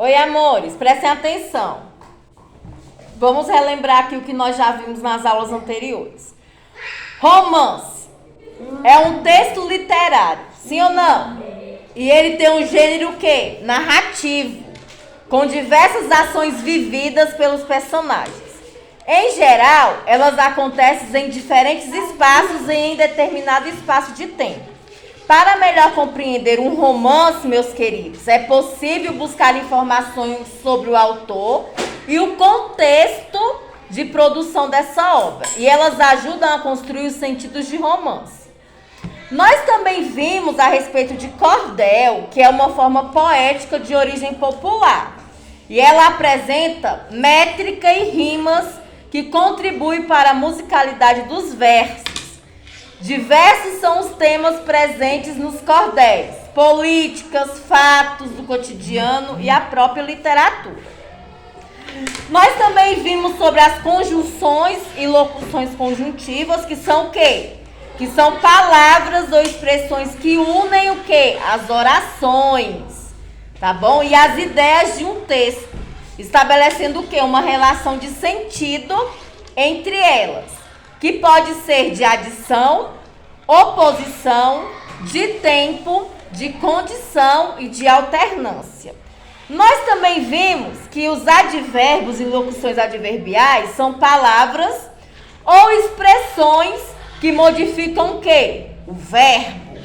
Oi, amores, prestem atenção. Vamos relembrar aqui o que nós já vimos nas aulas anteriores. Romance é um texto literário, sim ou não? E ele tem um gênero o quê? Narrativo, com diversas ações vividas pelos personagens. Em geral, elas acontecem em diferentes espaços e em determinado espaço de tempo. Para melhor compreender um romance, meus queridos, é possível buscar informações sobre o autor e o contexto de produção dessa obra. E elas ajudam a construir os sentidos de romance. Nós também vimos a respeito de cordel, que é uma forma poética de origem popular. E ela apresenta métrica e rimas que contribui para a musicalidade dos versos. Diversos são os temas presentes nos cordéis: políticas, fatos do cotidiano e a própria literatura. Nós também vimos sobre as conjunções e locuções conjuntivas, que são o quê? Que são palavras ou expressões que unem o quê? As orações, tá bom? E as ideias de um texto, estabelecendo o quê? Uma relação de sentido entre elas, que pode ser de adição, oposição, de tempo, de condição e de alternância. Nós também vimos que os advérbios e locuções adverbiais são palavras ou expressões que modificam o quê? O verbo,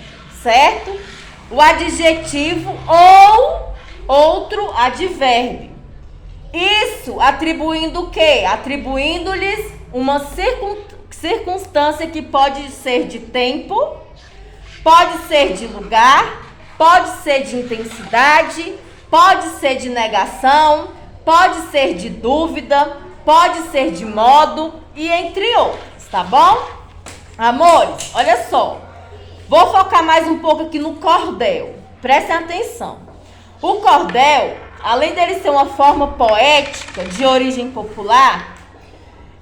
certo? O adjetivo ou outro advérbio. Isso atribuindo o quê? Atribuindo-lhes uma circunstância que pode ser de tempo, pode ser de lugar, pode ser de intensidade, pode ser de negação, pode ser de dúvida, pode ser de modo e entre outros, tá bom? Amores, olha só. Vou focar mais um pouco aqui no cordel. Prestem atenção. O cordel, além dele ser uma forma poética de origem popular,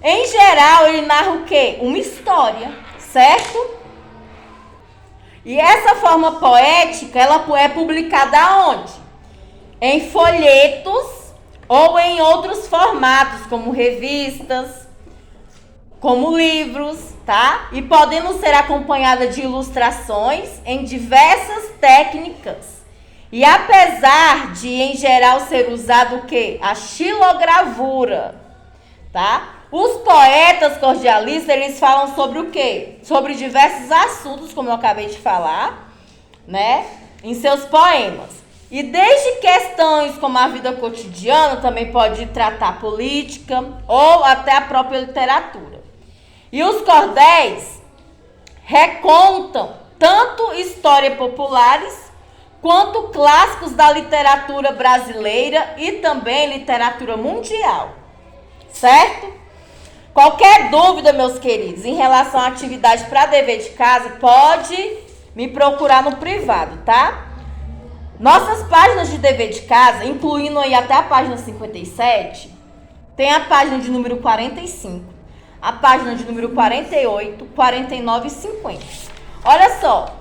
em geral ele narra o quê? Uma história, certo? E essa forma poética, ela é publicada aonde? Em folhetos ou em outros formatos, como revistas, como livros, tá? E podendo ser acompanhada de ilustrações em diversas técnicas. E apesar de, em geral, ser usado o quê? A xilogravura, tá? Os poetas cordialistas, eles falam sobre o quê? Sobre diversos assuntos, como eu acabei de falar, né? Em seus poemas. E desde questões como a vida cotidiana, também pode tratar política ou até a própria literatura. E os cordéis recontam tanto histórias populares quanto clássicos da literatura brasileira e também literatura mundial, certo? Qualquer dúvida, meus queridos, em relação à atividade para dever de casa, pode me procurar no privado, tá? Nossas páginas de dever de casa, incluindo aí até a página 57, tem a página de número 45, a página de número 48, 49 e 50. Olha só.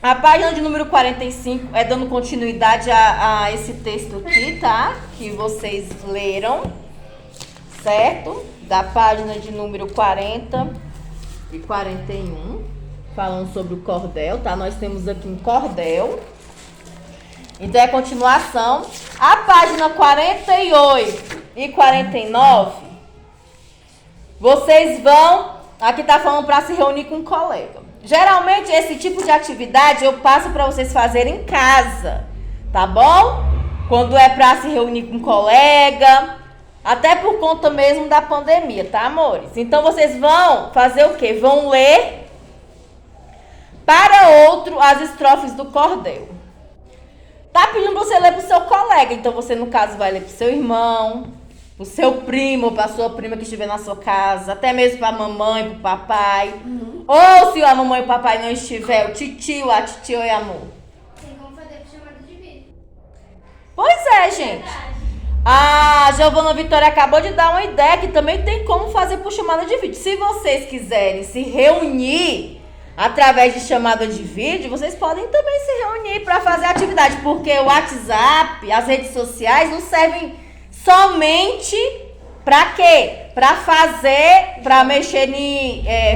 A página de número 45 é dando continuidade a esse texto aqui, tá? Que vocês leram, certo? Da página de número 40 e 41, falando sobre o cordel, tá? Nós temos aqui um cordel. Então é a continuação. A página 48 e 49, vocês vão... Aqui tá falando para se reunir com um colega. Geralmente, esse tipo de atividade eu passo para vocês fazerem em casa, tá bom? Quando é para se reunir com um colega, até por conta mesmo da pandemia, tá, amores? Então, vocês vão fazer o quê? Vão ler para outro as estrofes do cordel. Tá pedindo pra você ler pro seu colega, então você, no caso, vai ler pro seu irmão, pro seu primo, pra sua prima que estiver na sua casa, até mesmo pra mamãe, pro papai. Ou se a mamãe e o papai não estiver, o titio, a titia e amor. Tem como fazer por chamada de vídeo. Pois é, gente. A Giovana Vitória acabou de dar uma ideia que também tem como fazer por chamada de vídeo. Se vocês quiserem se reunir através de chamada de vídeo, vocês podem também se reunir para fazer atividade, porque o WhatsApp, as redes sociais não servem somente para quê? Para mexer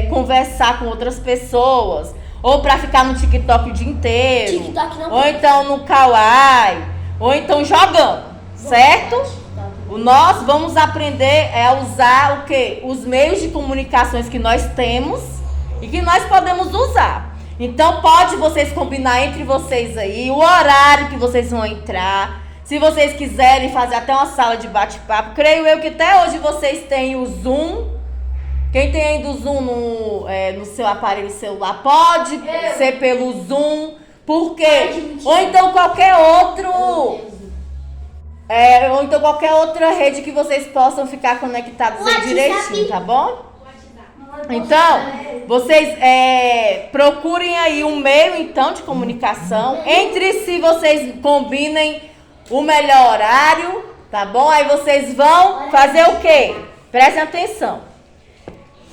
conversar com outras pessoas, ou para ficar no TikTok o dia inteiro, ou então no Kawaii, ou então jogando, certo? Nós vamos aprender a usar o quê? Os meios de comunicações que nós temos e que nós podemos usar. Então pode vocês combinar entre vocês aí o horário que vocês vão entrar. Se vocês quiserem fazer até uma sala de bate-papo, creio eu que até hoje vocês têm o Zoom. Quem tem ainda o Zoom no seu aparelho celular pode ser pelo Zoom, porque ou então qualquer outra rede que vocês possam ficar conectados aí direitinho, tá bom? Então, vocês procurem aí um meio então de comunicação. Entre si vocês combinem o melhor horário, tá bom? Aí vocês vão fazer o quê? Prestem atenção.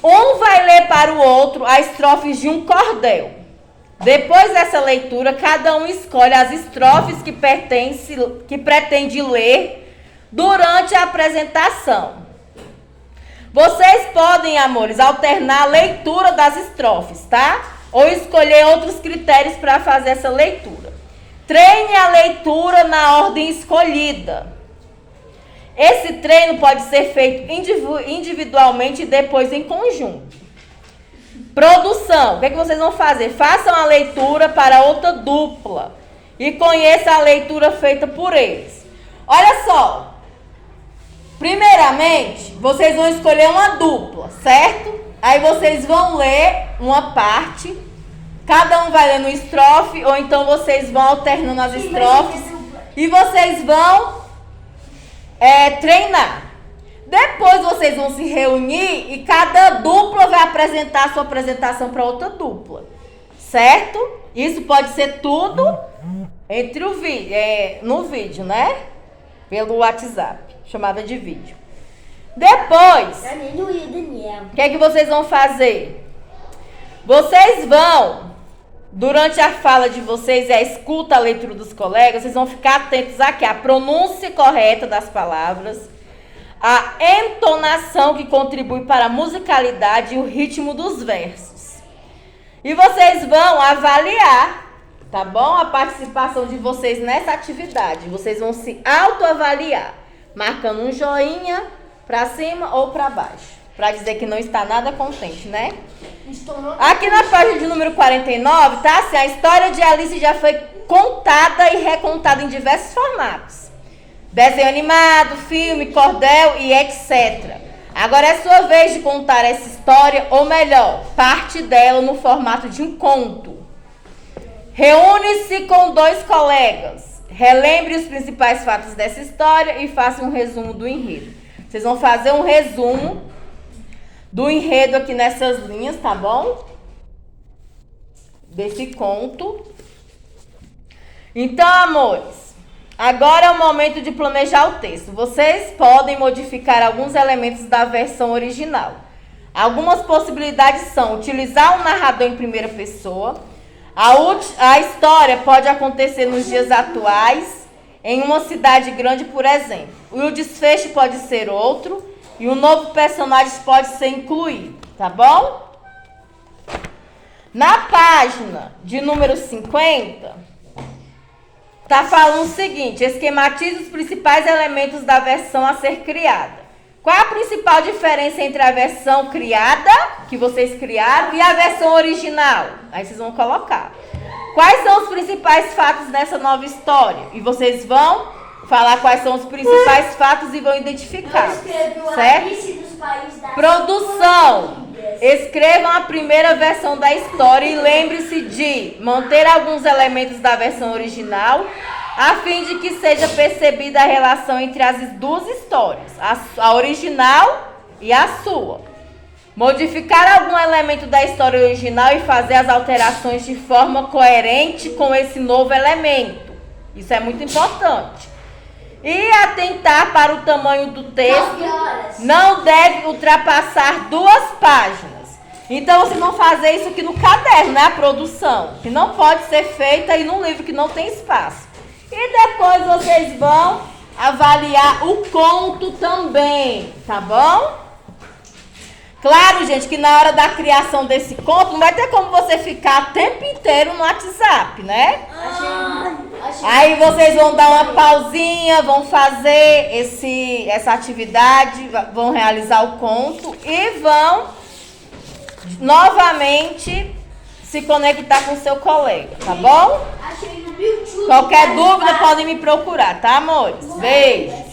Um vai ler para o outro as estrofes de um cordel. Depois dessa leitura, cada um escolhe as estrofes que pretende ler durante a apresentação. Vocês podem, amores, alternar a leitura das estrofes, tá? Ou escolher outros critérios para fazer essa leitura. Treine a leitura na ordem escolhida. Esse treino pode ser feito individualmente e depois em conjunto. Produção. O que vocês vão fazer? Façam a leitura para outra dupla e conheça a leitura feita por eles. Olha só. Primeiramente, vocês vão escolher uma dupla, certo? Aí vocês vão ler uma parte. Cada um vai lendo uma estrofe, ou então vocês vão alternando as estrofes. E vocês vão treinar. Depois vocês vão se reunir e cada dupla vai apresentar a sua apresentação para outra dupla. Certo? Isso pode ser tudo entre no vídeo, né? Pelo WhatsApp. Chamada de vídeo. Depois, o que é que vocês vão fazer? Vocês vão, durante a fala de vocês e a escuta, a leitura dos colegas, vocês vão ficar atentos aqui, a pronúncia correta das palavras, a entonação que contribui para a musicalidade e o ritmo dos versos. E vocês vão avaliar, tá bom? A participação de vocês nessa atividade. Vocês vão se autoavaliar, marcando um joinha para cima ou para baixo, para dizer que não está nada contente, né? Aqui na página de número 49, tá assim, a história de Alice já foi contada e recontada em diversos formatos. Desenho animado, filme, cordel e etc. Agora é sua vez de contar essa história, ou melhor, parte dela no formato de um conto. Reúne-se com 2 colegas. Relembre os principais fatos dessa história e faça um resumo do enredo. Vocês vão fazer um resumo do enredo aqui nessas linhas, tá bom? Desse conto. Então, amores, agora é o momento de planejar o texto. Vocês podem modificar alguns elementos da versão original. Algumas possibilidades são utilizar um narrador em primeira pessoa. A história pode acontecer nos dias atuais, em uma cidade grande, por exemplo. E o desfecho pode ser outro, e um novo personagem pode ser incluído, tá bom? Na página de número 50, tá falando o seguinte: esquematize os principais elementos da versão a ser criada. Qual a principal diferença entre a versão criada, que vocês criaram, e a versão original? Aí vocês vão colocar. Quais são os principais fatos dessa nova história? E vocês vão falar quais são os principais fatos e vão identificar. Certo? Produção. Escrevam a primeira versão da história e lembre-se de manter alguns elementos da versão original, a fim de que seja percebida a relação entre as 2 histórias, a original e a sua. Modificar algum elemento da história original e fazer as alterações de forma coerente com esse novo elemento. Isso é muito importante. E atentar para o tamanho do texto. Não deve ultrapassar 2 páginas. Então vocês vão fazer isso aqui no caderno, né? A produção, que não pode ser feita aí no livro, que não tem espaço. E depois vocês vão avaliar o conto também, tá bom? Claro, gente, que na hora da criação desse conto, não vai ter como você ficar o tempo inteiro no WhatsApp, né? Aí vocês vão dar uma pausinha, vão fazer essa atividade, vão realizar o conto e vão novamente se conectar com o seu colega, tá bom? Qualquer dúvida podem me procurar, tá, amores? Beijo.